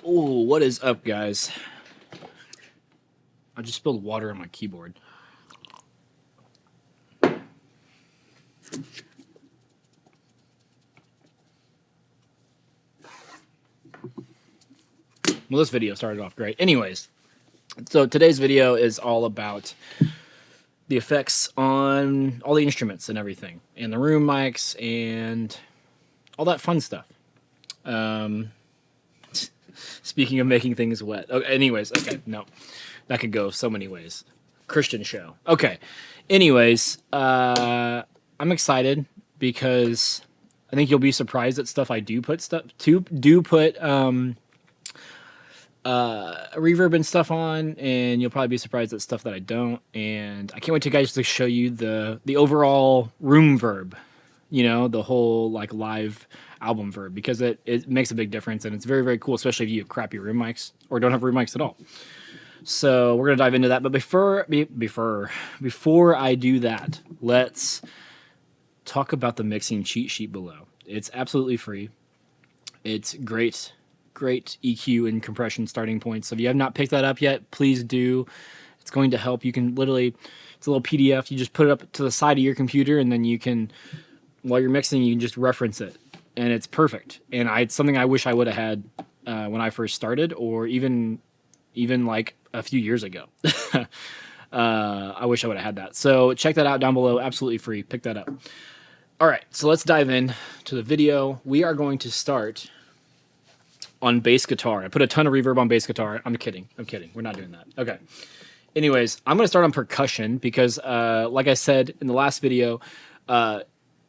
Oh, what is up, guys? I just spilled water on my keyboard. Well, this video started off great. Anyways, so today's video is all about the effects on all the instruments and everything, and the room mics and all that fun stuff. Speaking of making things wet. Okay, no. That could go so many ways. Christian show. Okay. Anyways, I'm excited because I think you'll be surprised at stuff I do put reverb and stuff on, and you'll probably be surprised at stuff that I don't. And I can't wait to guys to show you the overall room verb, the whole like live album verb, because it makes a big difference, and it's very, very cool, especially if you have crappy room mics or don't have room mics at all. So we're gonna dive into that. But before I do that, let's talk about the mixing cheat sheet below. It's absolutely free. It's great EQ and compression starting points. So if you have not picked that up yet, please do. It's going to help. You can literally, it's a little PDF. You just put it up to the side of your computer, and then you can, while you're mixing, you can just reference it, and it's perfect. And it's something I wish I would have had when I first started, or even like a few years ago. I wish I would have had that. So check that out down below. Absolutely free. Pick that up. All right, so let's dive in to the video. We are going to start on bass guitar. I put a ton of reverb on bass guitar. I'm kidding. We're not doing that. Okay. Anyways, I'm going to start on percussion because, like I said in the last video,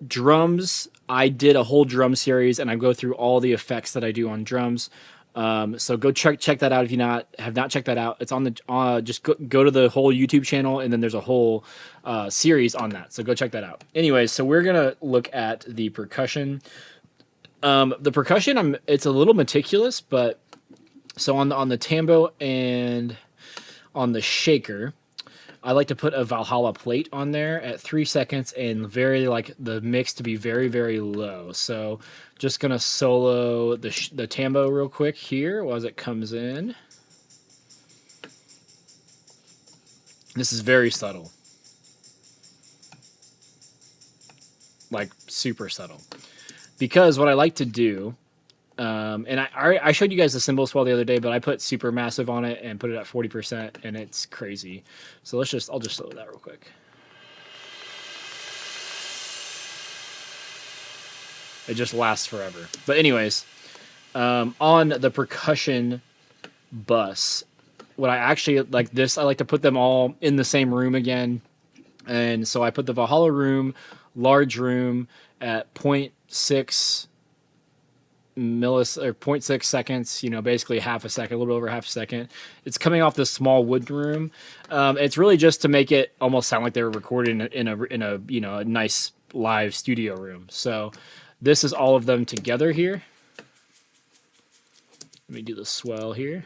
drums, I did a whole drum series, and I go through all the effects that I do on drums. So go check that out if you have not checked that out. It's on the just go to the whole YouTube channel, and then there's a whole series on that. So go check that out. Anyways, so we're gonna look at the percussion. The percussion, it's a little meticulous, but so on the tambo and on the shaker, I like to put a Valhalla plate on there at 3 seconds, and the mix to be very, very low. So just gonna solo the tambo real quick here as it comes in. This is very subtle, like super subtle. Because what I like to do, and I showed you guys the cymbal swell the other day, but I put super massive on it and put it at 40%, and it's crazy. So I'll just slow that real quick. It just lasts forever. But anyways, on the percussion bus, what I actually like this, I like to put them all in the same room again. And so I put the Valhalla room, large room at 0.6 or 0.6 seconds, basically half a second, a little bit over half a second. It's coming off this small wood room. It's really just to make it almost sound like they were recording in a nice live studio room. So this is all of them together here. Let me do the swell here.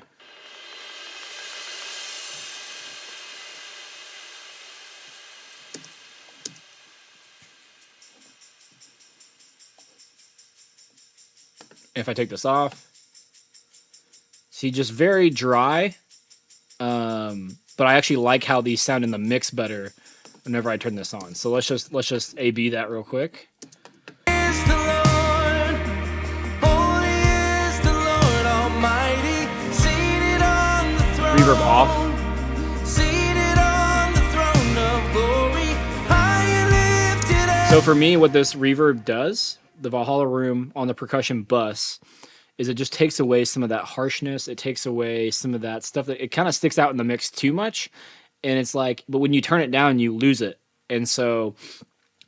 If I take this off, see, just very dry. But I actually like how these sound in the mix better whenever I turn this on. So let's just A/B that real quick. Reverb off. So for me, what this reverb does, the Valhalla room on the percussion bus, is it just takes away some of that harshness. It takes away some of that stuff that it kind of sticks out in the mix too much. And it's like, but when you turn it down, you lose it. And so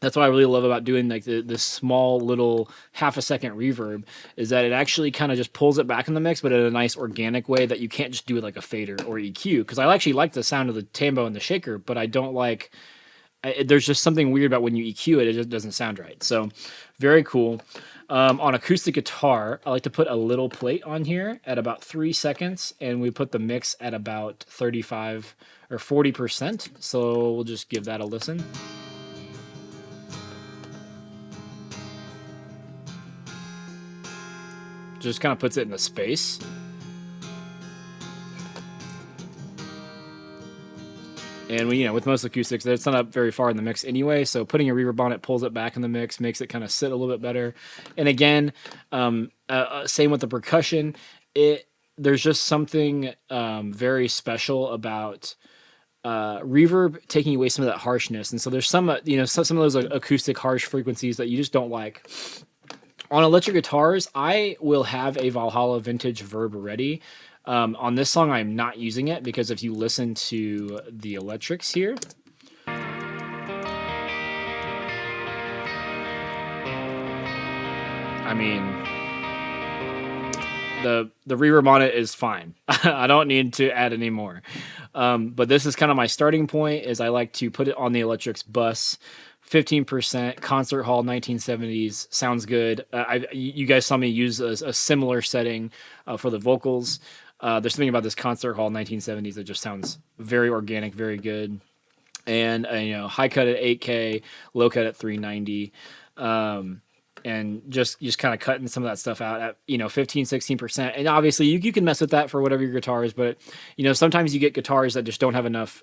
that's what I really love about doing like this small little half a second reverb, is that it actually kind of just pulls it back in the mix, but in a nice organic way that you can't just do it like a fader or EQ. Because I actually like the sound of the tambo and the shaker, but I don't like, there's just something weird about when you EQ it, it just doesn't sound right. So very cool. On acoustic guitar, I like to put a little plate on here at about 3 seconds, and we put the mix at about 35 or 40%. So we'll just give that a listen. Just kind of puts it in the space. And with most acoustics, it's not up very far in the mix anyway. So putting a reverb on it pulls it back in the mix, makes it kind of sit a little bit better. And again, same with the percussion. There's just something very special about reverb taking away some of that harshness. And so there's some of those acoustic harsh frequencies that you just don't like. On electric guitars, I will have a Valhalla vintage verb ready. On this song, I'm not using it because if you listen to the electrics here, I mean, the reverb on it is fine. I don't need to add any more. But this is kind of my starting point. Is I like to put it on the electrics bus. 15% concert hall 1970s sounds good. You guys saw me use a similar setting for the vocals. There's something about this concert hall 1970s that just sounds very organic, very good. And high cut at 8K, low cut at 390. And just kind of cutting some of that stuff out at 15-16%. And obviously you can mess with that for whatever your guitar is, but sometimes you get guitars that just don't have enough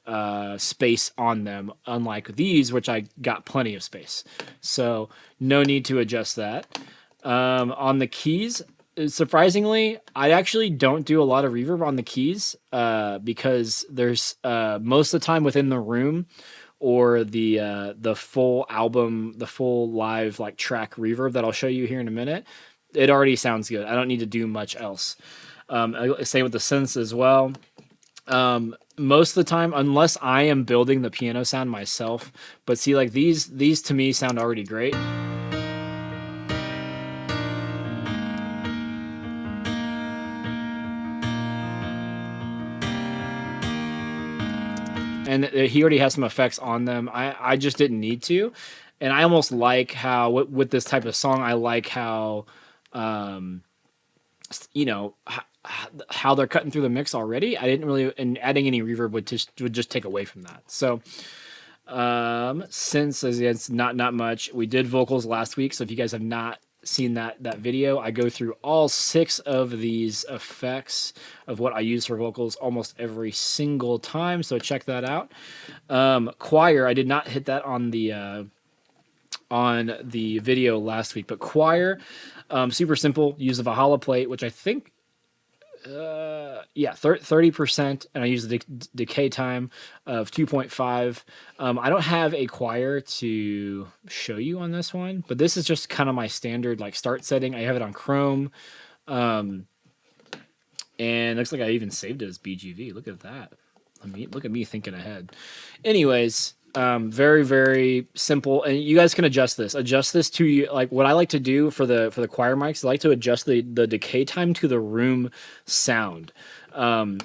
space on them, unlike these, which I got plenty of space, so no need to adjust that. On the keys, surprisingly, I actually don't do a lot of reverb on the keys because there's most of the time within the room or the full album, the full live like track reverb that I'll show you here in a minute, it already sounds good. I don't need to do much else. Same with the synths as well. Most of the time, unless I am building the piano sound myself, but see, like these to me sound already great. And he already has some effects on them. I just didn't need to. And I almost like how, with this type of song, I like how, how they're cutting through the mix already. I didn't really, and adding any reverb would just take away from that. So, since it's not much, we did vocals last week. So if you guys have not seen that video, I go through all 6 of these effects of what I use for vocals almost every single time, so check that out. Choir, I did not hit that on the video last week, but choir, super simple. Use the Valhalla plate, which I think 30%, and I use the decay time of 2.5. I don't have a choir to show you on this one, but this is just kind of my standard like start setting. I have it on Chrome, and it looks like I even saved it as BGV. Look at that. Look at me thinking ahead. Anyways, very, very simple, and you guys can adjust this to you. Like what I like to do for the choir mics, I like to adjust the decay time to the room sound. And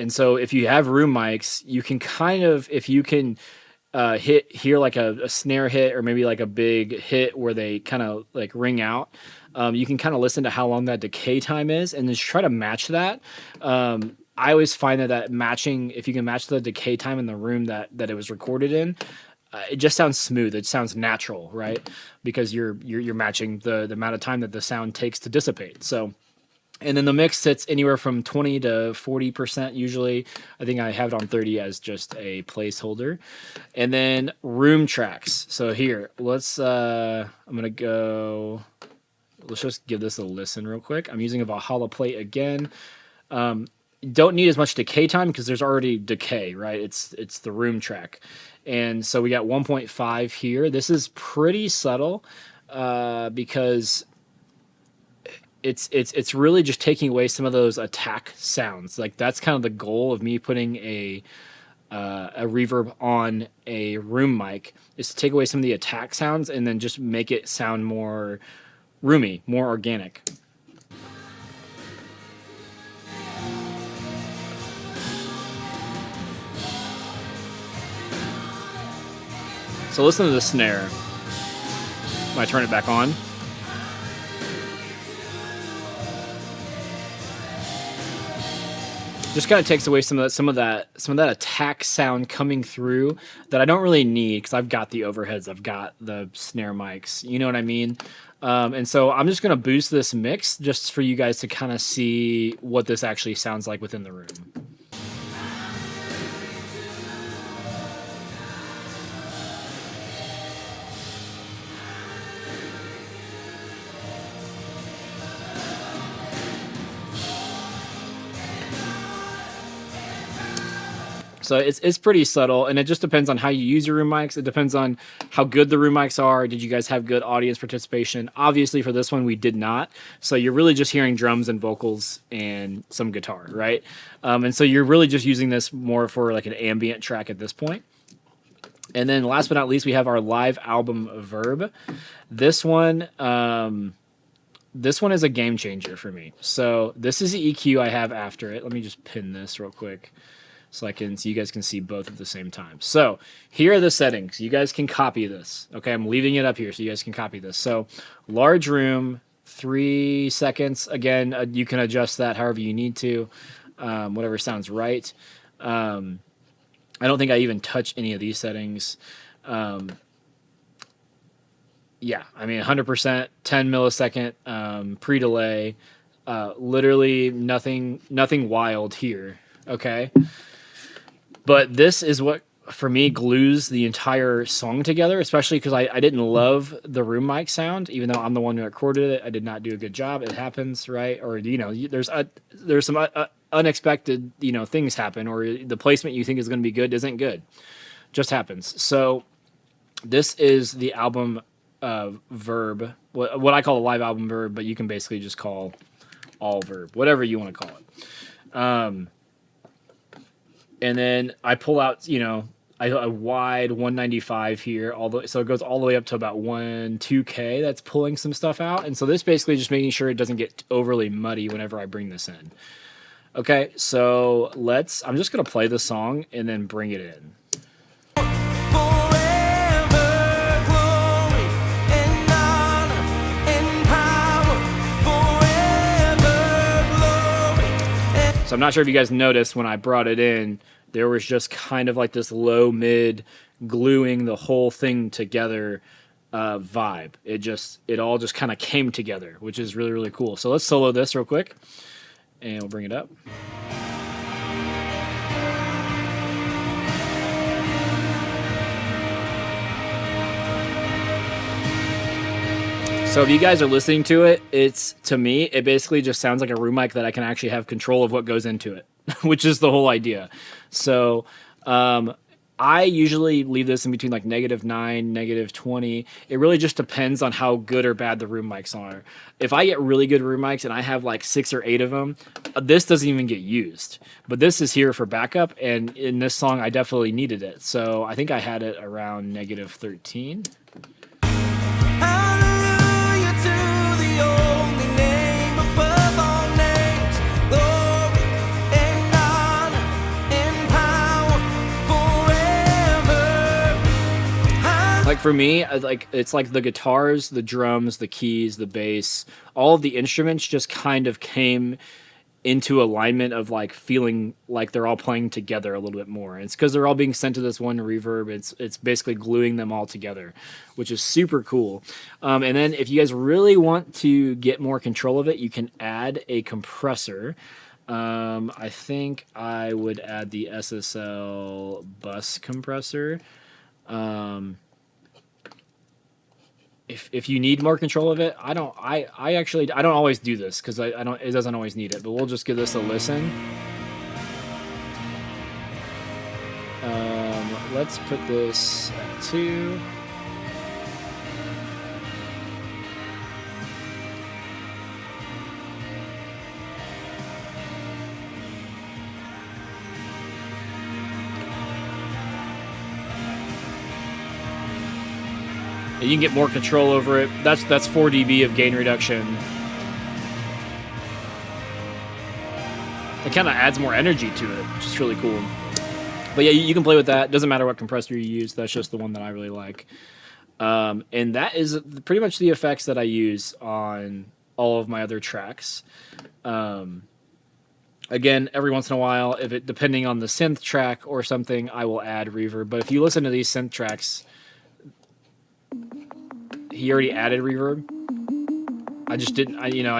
so if you have room mics, you can kind of, if you can hear like a snare hit or maybe like a big hit where they kind of like ring out, you can kind of listen to how long that decay time is and just try to match that. I always find that matching, if you can match the decay time in the room that it was recorded in, it just sounds smooth. It sounds natural, right? Because you're matching the amount of time that the sound takes to dissipate. So, and then the mix sits anywhere from 20 to 40% usually. I think I have it on 30 as just a placeholder. And then room tracks. So here, let's just give this a listen real quick. I'm using a Valhalla plate again. Don't need as much decay time because there's already decay, right? It's the room track. And so we got 1.5 here. This is pretty subtle because it's really just taking away some of those attack sounds. Like that's kind of the goal of me putting a reverb on a room mic, is to take away some of the attack sounds and then just make it sound more roomy, more organic. So listen to the snare. When I turn it back on. Just kind of takes away some of that attack sound coming through that I don't really need because I've got the overheads, I've got the snare mics, you know what I mean? And so I'm just gonna boost this mix just for you guys to kind of see what this actually sounds like within the room. So it's pretty subtle, and it just depends on how you use your room mics. It depends on how good the room mics are. Did you guys have good audience participation? Obviously, for this one, we did not. So you're really just hearing drums and vocals and some guitar, right? And so you're really just using this more for like an ambient track at this point. And then last but not least, we have our live album Verb. This one is a game changer for me. So this is the EQ I have after it. Let me just pin this real quick so you guys can see both at the same time. So here are the settings. You guys can copy this. Okay, I'm leaving it up here so you guys can copy this. So large room, 3 seconds. Again, you can adjust that however you need to, whatever sounds right. I don't think I even touch any of these settings. Yeah, I mean 100%, 10 millisecond pre-delay, literally nothing wild here. Okay. But this is what, for me, glues the entire song together, especially because I didn't love the room mic sound, even though I'm the one who recorded it. I did not do a good job. It happens, right? Or, there's some unexpected, things happen, or the placement you think is going to be good isn't good. Just happens. So this is the album Verb, what I call a live album Verb, but you can basically just call all Verb, whatever you want to call it. And then I pull out, a wide 195 here, so it goes all the way up to about 2K. That's pulling some stuff out. And so this basically just making sure it doesn't get overly muddy whenever I bring this in. Okay, so I'm just going to play the song and then bring it in. So I'm not sure if you guys noticed when I brought it in, there was just kind of like this low mid gluing the whole thing together vibe. It all just kind of came together, which is really, really cool. So let's solo this real quick and we'll bring it up. So if you guys are listening to it, to me, it basically just sounds like a room mic that I can actually have control of what goes into it, which is the whole idea. So I usually leave this in between like -9, -20. It really just depends on how good or bad the room mics are. If I get really good room mics and I have like 6 or 8 of them, this doesn't even get used. But this is here for backup, and in this song, I definitely needed it. So I think I had it around -13. Like for me, it's like the guitars, the drums, the keys, the bass, all of the instruments just kind of came into alignment of like feeling like they're all playing together a little bit more. It's because they're all being sent to this one reverb. It's basically gluing them all together, which is super cool. And then if you guys really want to get more control of it, you can add a compressor. I think I would add the SSL bus compressor. If you need more control of it, I don't always do this because it doesn't always need it, but we'll just give this a listen. Let's put this at 2. You can get more control over it. That's 4 dB of gain reduction. It kind of adds more energy to it, which is really cool. But yeah, you can play with that. Doesn't matter what compressor you use. That's just the one that I really like. And that is pretty much the effects that I use on all of my other tracks. Again, every once in a while, depending on the synth track or something, I will add reverb. But if you listen to these synth tracks, he already added reverb. I just didn't.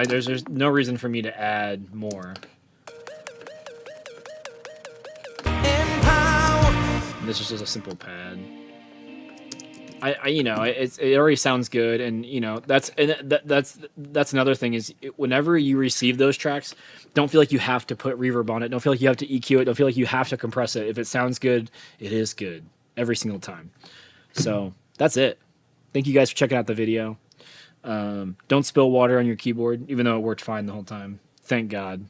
There's no reason for me to add more. And this is just a simple pad. you know, it already sounds good, and you know that's another thing is whenever you receive those tracks, don't feel like you have to put reverb on it. Don't feel like you have to EQ it. Don't feel like you have to compress it. If it sounds good, it is good every single time. So that's it. Thank you guys for checking out the video. Don't spill water on your keyboard, even though it worked fine the whole time. Thank God.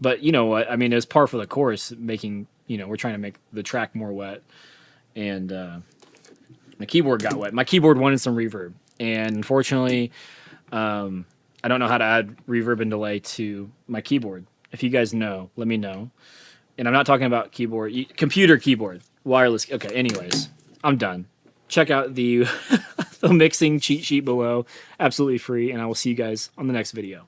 But you know what? I mean, it's par for the course. Making, you know, we're trying to make the track more wet, and my keyboard got wet. My keyboard wanted some reverb, and unfortunately, I don't know how to add reverb and delay to my keyboard. If you guys know, let me know. And I'm not talking about keyboard, computer keyboard, wireless. Okay, anyways, I'm done. Check out the the mixing cheat sheet below, absolutely free, and I will see you guys on the next video.